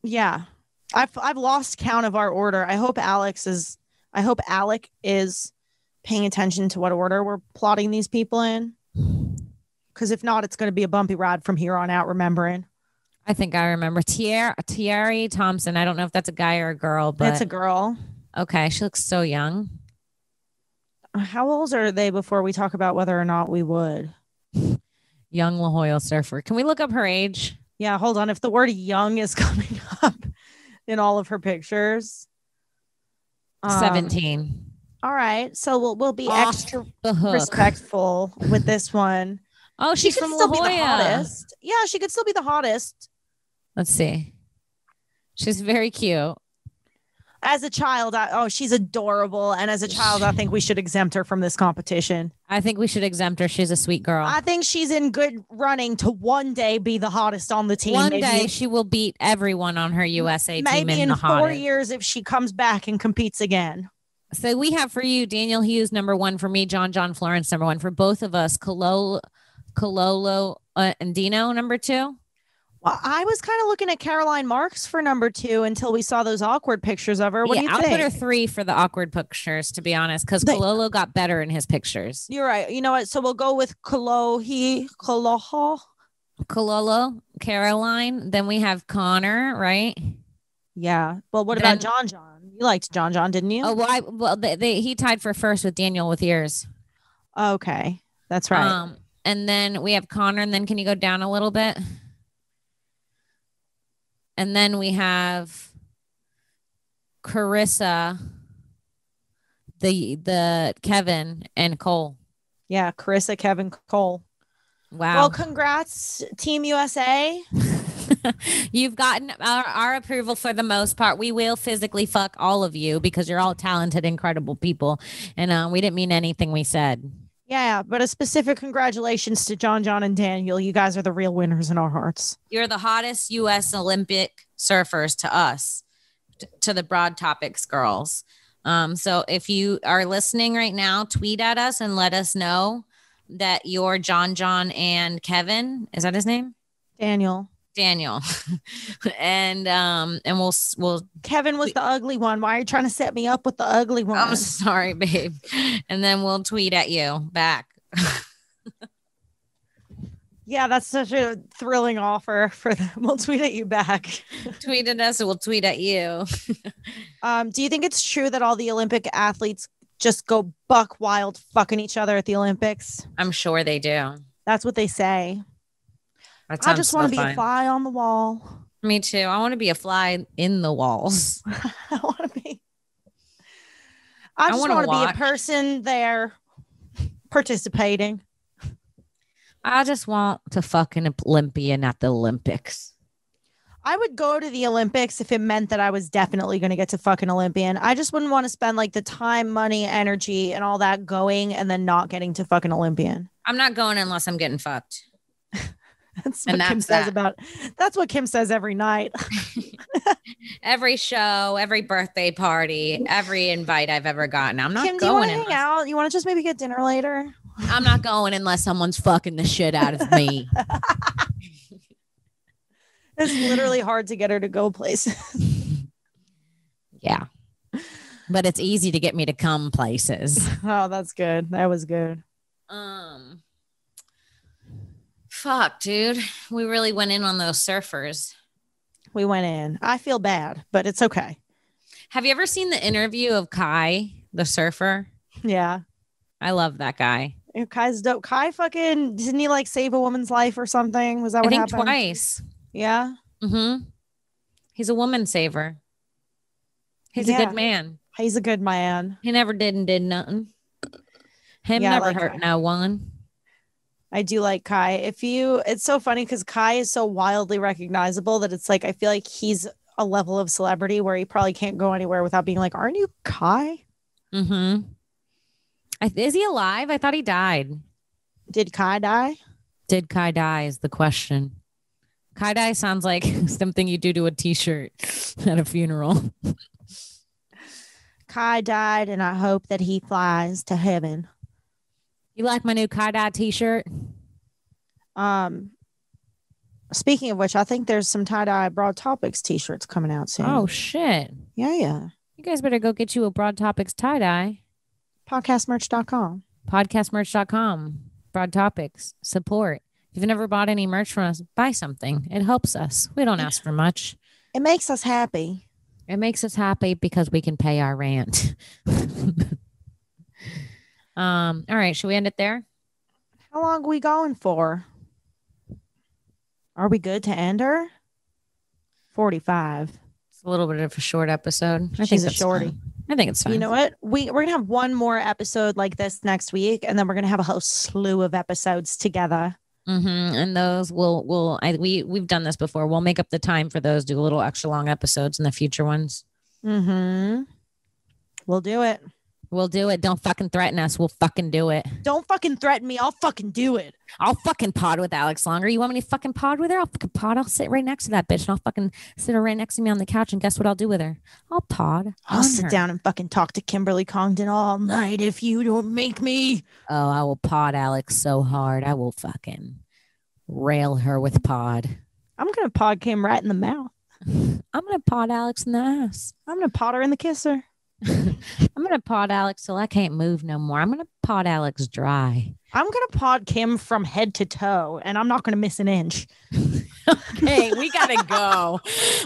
Yeah. I've lost count of our order. I hope Alec is paying attention to what order we're plotting these people in. Because if not, it's going to be a bumpy ride from here on out, remembering. I think I remember. Tiari Thompson. I don't know if that's a guy or a girl, but it's a girl. Okay. She looks so young. How old are they before we talk about whether or not we would? Young La Jolla surfer. Can we look up her age? Yeah, hold on. If the word young is coming up in all of her pictures. 17. All right. So we'll be Off extra the hook. respectful with this one. Oh, she's from La still be the Jolla. hottest. Yeah, she could still be the hottest. Let's see. She's very cute. As a child, she's adorable. And as a child, I think we should exempt her from this competition. I think we should exempt her. She's a sweet girl. I think she's in good running to one day be the hottest on the team. One day she will beat everyone on her USA team. Maybe in the 4 hottest. years if she comes back and competes again. So we have for you Daniel Hughes, number 1 for me, John Florence, number 1 for both of us, Kololo and Dino, number 2. Well, I was kind of looking at Caroline Marks for number 2 until we saw those awkward pictures of her. What do you think? I'll put her 3 for the awkward pictures, to be honest, because Kololo got better in his pictures. You're right. You know what? So we'll go with Kololo, Caroline. Then we have Connor, right? Yeah. Well, what about John? You liked John, didn't you? Oh, well, he tied for first with Daniel with yours. Okay. That's right. And then we have Connor, and then can you go down a little bit? And then we have Carissa, the Kevin, and Cole. Yeah, Carissa, Kevin, Cole. Wow. Well, congrats, Team USA. You've gotten our approval for the most part. We will physically fuck all of you because you're all talented, incredible people. And we didn't mean anything we said. Yeah, but a specific congratulations to John, and Daniel. You guys are the real winners in our hearts. You're the hottest U.S. Olympic surfers to us, to the Broad Topix girls. So if you are listening right now, tweet at us and let us know that you're John, and Kevin. Is that his name? Daniel. Daniel. and we'll Kevin was the ugly one. Why are you trying to set me up with the ugly one? I'm sorry, babe. And then we'll tweet at you back. Yeah, that's such a thrilling offer for them. We'll tweet at you back. Tweet at us, and we'll tweet at you. Do you think it's true that all the Olympic athletes just go buck wild fucking each other at the Olympics? I'm sure they do. That's what they say. I just want to be a fly on the wall. Me too. I want to be a fly in the walls. I want to be. I just want to be a person there participating. I just want to fucking Olympian at the Olympics. I would go to the Olympics if it meant that I was definitely going to get to fucking Olympian. I just wouldn't want to spend like the time, money, energy, and all that going and then not getting to fucking Olympian. I'm not going unless I'm getting fucked. That's what Kim says about. That's what Kim says every night. Every show, every birthday party, every invite I've ever gotten. I'm not Kim, going. Do you want to hang out? You want to just maybe get dinner later? I'm not going unless someone's fucking the shit out of me. It's literally hard to get her to go places. Yeah. But it's easy to get me to come places. Oh, that's good. That was good. Fuck, dude. We really went in on those surfers. We went in. I feel bad, but it's okay. Have you ever seen the interview of Kai, the surfer? Yeah. I love that guy. Kai's dope. Kai fucking, didn't he like save a woman's life or something? Was that what happened? Twice. Yeah. Mm-hmm. He's a woman saver. He's a good man. He's a good man. He never did nothing. Him never hurt no one. I do like Kai. It's so funny because Kai is so wildly recognizable that it's like, I feel like he's a level of celebrity where he probably can't go anywhere without being like, aren't you Kai? Mm-hmm. Is he alive? I thought he died. Did Kai die? Did Kai die is the question. Kai die sounds like something you do to a t-shirt at a funeral. Kai died, and I hope that he flies to heaven. You like my new Kai dye t-shirt? Speaking of which, I think there's some tie-dye Broad Topics t-shirts coming out soon. Oh, shit. Yeah. You guys better go get you a Broad Topics tie-dye. Podcastmerch.com. Podcastmerch.com. Broad Topics. Support. If you've never bought any merch from us, buy something. It helps us. We don't ask for much. It makes us happy. It makes us happy because we can pay our rent. All right. Should we end it there? How long are we going for? Are we good to end her? 45. It's a little bit of a short episode. She's a shorty. Fine. I think it's fine. You know what? We're going to have one more episode like this next week, and then we're going to have a whole slew of episodes together. Mm-hmm. And those we've done this before. We'll make up the time for those, do a little extra long episodes in the future ones. Mm-hmm. We'll do it. We'll do it. Don't fucking threaten us. We'll fucking do it. Don't fucking threaten me. I'll fucking do it. I'll fucking pod with Alex longer. You want me to fucking pod with her? I'll fucking pod. I'll sit right next to that bitch and I'll fucking sit her right next to me on the couch. And guess what I'll do with her? I'll pod. I'll sit down and fucking talk to Kimberly Congdon all night if you don't make me. Oh, I will pod Alex so hard. I will fucking rail her with pod. I'm going to pod Kim right in the mouth. I'm going to pod Alex in the ass. I'm going to pod her in the kisser. I'm going to pod Alex till I can't move no more. I'm going to pod Alex dry. I'm going to pod Kim from head to toe, and I'm not going to miss an inch. Okay, we got to go.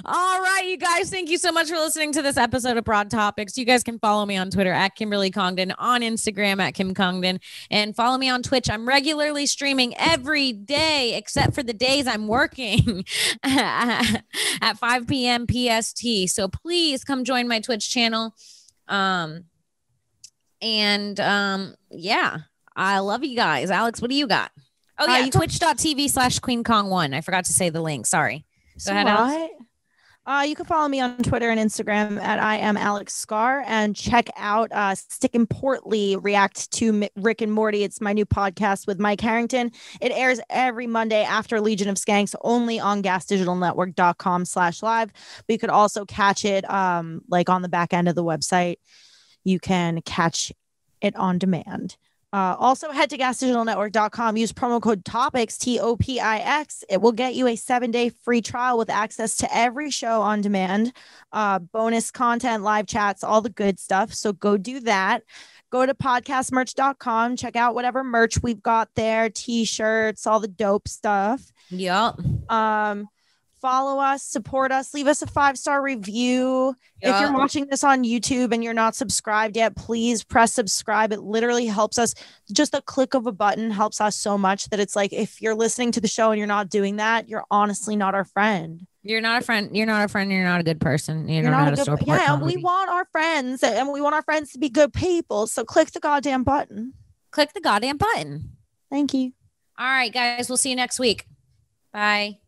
All right, you guys, thank you so much for listening to this episode of Broad Topics. You guys can follow me on Twitter at Kimberly Congdon, on Instagram at Kim Congdon, and follow me on Twitch. I'm regularly streaming every day except for the days I'm working at 5 p.m. PST. So please come join my Twitch channel. Yeah, I love you guys. Alex, what do you got? Oh yeah, twitch.tv/QueenKong1. I forgot to say the link. Sorry. Go ahead, Alex. You can follow me on Twitter and Instagram at I am Alex Scar, and check out Stick and Portly react to Rick and Morty. It's my new podcast with Mike Harrington. It airs every Monday after Legion of Skanks, only on gasdigitalnetwork.com/live. But you could also catch it like on the back end of the website. You can catch it on demand. Also, head to gasdigitalnetwork.com. Use promo code TOPIX, TOPIX. It will get you a 7-day free trial with access to every show on demand, bonus content, live chats, all the good stuff. So go do that. Go to podcastmerch.com. Check out whatever merch we've got there, t-shirts, all the dope stuff. Yep. Follow us, support us, leave us a 5-star review. If you're watching this on YouTube and you're not subscribed yet, please press subscribe. It literally helps us. Just a click of a button helps us so much that it's like, if you're listening to the show and you're not doing that, you're honestly not our friend. You're not a friend. You're not a friend. You're not a good person. You don't know how to support Yeah, and comedy. we want our friends, and we want our friends to be good people. So click the goddamn button. Click the goddamn button. Thank you. All right, guys. We'll see you next week. Bye.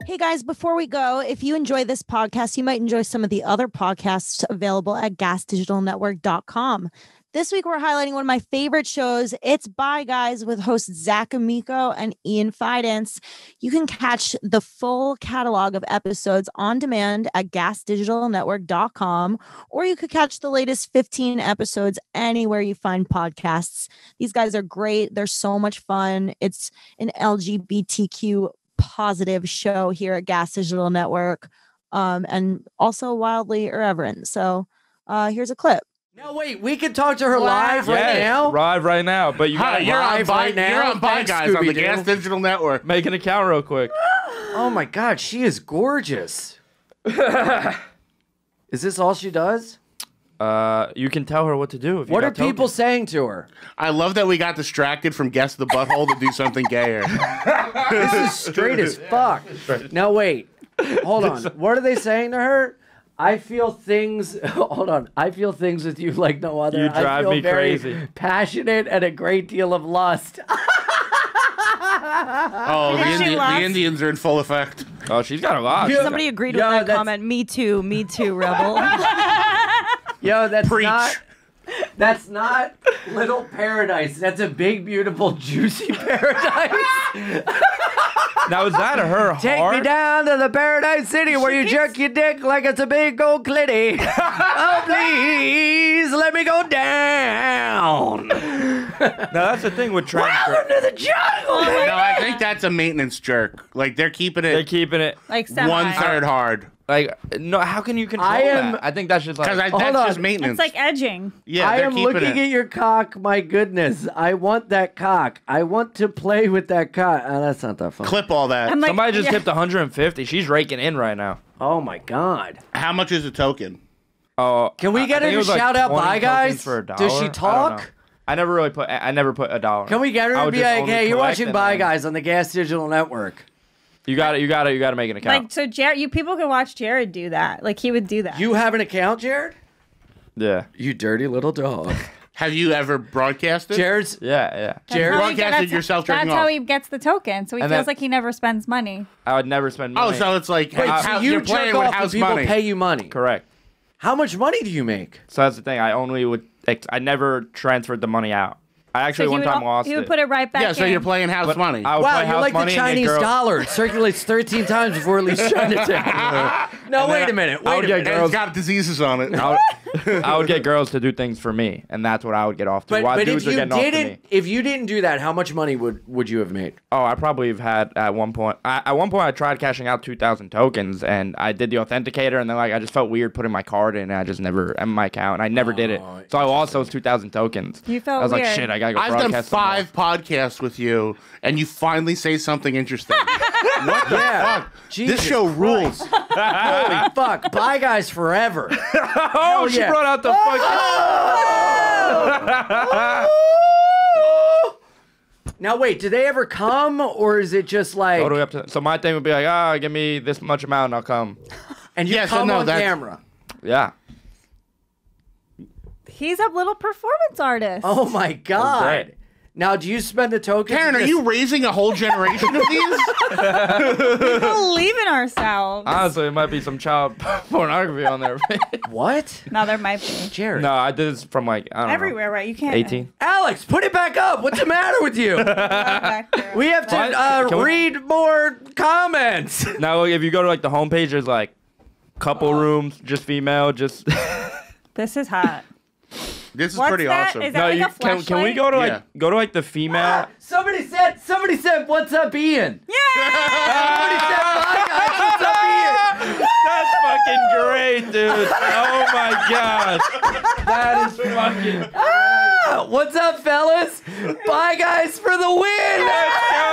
Hey guys, before we go, if you enjoy this podcast, you might enjoy some of the other podcasts available at gasdigitalnetwork.com. This week, we're highlighting one of my favorite shows. It's Bye Guys with hosts Zach Amico and Ian Fidance. You can catch the full catalog of episodes on demand at gasdigitalnetwork.com, or you could catch the latest 15 episodes anywhere you find podcasts. These guys are great. They're so much fun. It's an LGBTQ positive show here at Gas Digital Network, and also wildly irreverent. So here's a clip. No, wait, we can talk to her live right now? Live right now, but you got you're on right now. You're on Bye Guys on the Gas Digital Network. Make an account real quick. Oh my God, she is gorgeous. Is this all she does? You can tell her what to do. If you What got are people tokens. saying to her? I love that we got distracted from Guess the Butthole to do something gayer. This is straight as fuck. Now wait, hold on. What are they saying to her? I feel things. Hold on. I feel things with you like no other. You drive I feel me very crazy. Passionate and a great deal of lust. Oh, the Indians are in full effect. Oh, she's got a lot. Somebody agreed with that comment. Me too, rebel. Yo, that's Preach. That's not Little Paradise. That's a big, beautiful, juicy paradise. Now, is that her Take heart? me down to the Paradise City where you jerk your dick like it's a big old clitty. Oh, please, let me go down. Now, that's the thing with transfer. Welcome to the jungle, man. No, I think that's a maintenance jerk. Like, they're keeping They're it keeping it. Like semi. 1/3 hard. Like, no, how can you control I am- that? I think that's just like... Because Hold that's on. just maintenance. It's like edging. Yeah, I they're am keeping looking it. at your cock. My goodness. I want that cock. I want to play with that cock. Oh, that's not that fun. Clip all that. I'm like, Somebody just yeah. tipped 150. She's raking in right now. Oh, my God. How much is a token? Oh, Can we get I her think it to was like shout out 20 Bye Guys? tokens for $1. Does she I don't talk? know. I never really put. I never put $1. Can we get her I to would be just like, only hey, you're collect watching and Bye then- Guys on the Gas Digital Network. You got to make an account. Like, so Jared, people could watch Jared do that. Like, he would do that. You have an account, Jared? Yeah. You dirty little dog. Have you ever broadcasted? Jared's... Yeah. That's Jared how he broadcasted gets- yourself jerking That's how off. he gets the token. So he And feels then- like he never spends money. I would never spend Oh, money. so it's like Wait, so you you're jerk playing with off house and people money. pay you money. Correct. How much money do you make? So that's the thing. I only would. I never transferred the money out. I actually So one he time would, lost he would it. put it right back Yeah, in. so you're playing house But money. I would Wow, play you're house like the money and get Chinese girls- dollar. It circulates 13 times before it leaves Chinatown. No, wait a minute. I Wait would a get minute. And girls. it's got diseases on it. I would get girls to do things for me, and that's what I would get off to. But, Why but if dudes are you getting off to me? didn't, if you didn't do that, how much money would you have made? Oh, I probably have had at one point. At one point, I tried cashing out 2,000 tokens, and I did the authenticator, and then like I just felt weird putting my card in, and I just never in my account, and I never did it. So I lost those 2,000 tokens. You felt I was like, weird. shit, I gotta go I've done broadcast some more. 5 podcasts with you, and you finally say something interesting. What the Yeah. fuck? Jesus This show rules. Holy fuck. Bye, guys, forever. Oh, she yeah. brought out the Now, wait, do they ever come, or is it just like... Totally up to. So my thing would be like, give me this much amount, and I'll come. And you Yeah, so come no, on that's- camera? Yeah. He's a little performance artist. Oh, my God. great. Now, do you spend the tokens? Karen, are just- you raising a whole generation of these? We believe in ourselves. Honestly, it might be some child pornography on there. What? No, there might be. Jared. No, I did this from like I don't Everywhere, right? You can't. know, 18. Alex, put it back up. What's the matter with you? Back there. We have to What? Can we- read more comments. Now, if you go to like the homepage, there's like couple rooms, just female, just. This is hot. This is What's pretty that? awesome. Is that like a can we go to Yeah. like the female? Somebody said, "What's up, Ian?" Yeah. Somebody said, "Bye, guys. What's up, Ian?" That's fucking great, dude. Oh my gosh. That is fucking. What's up, fellas? Bye, guys, for the win. Let's go.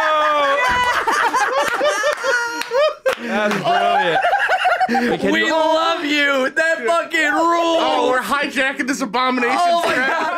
That's brilliant. We love you. That fucking rules. Oh, we're hijacking this abomination. Oh my God.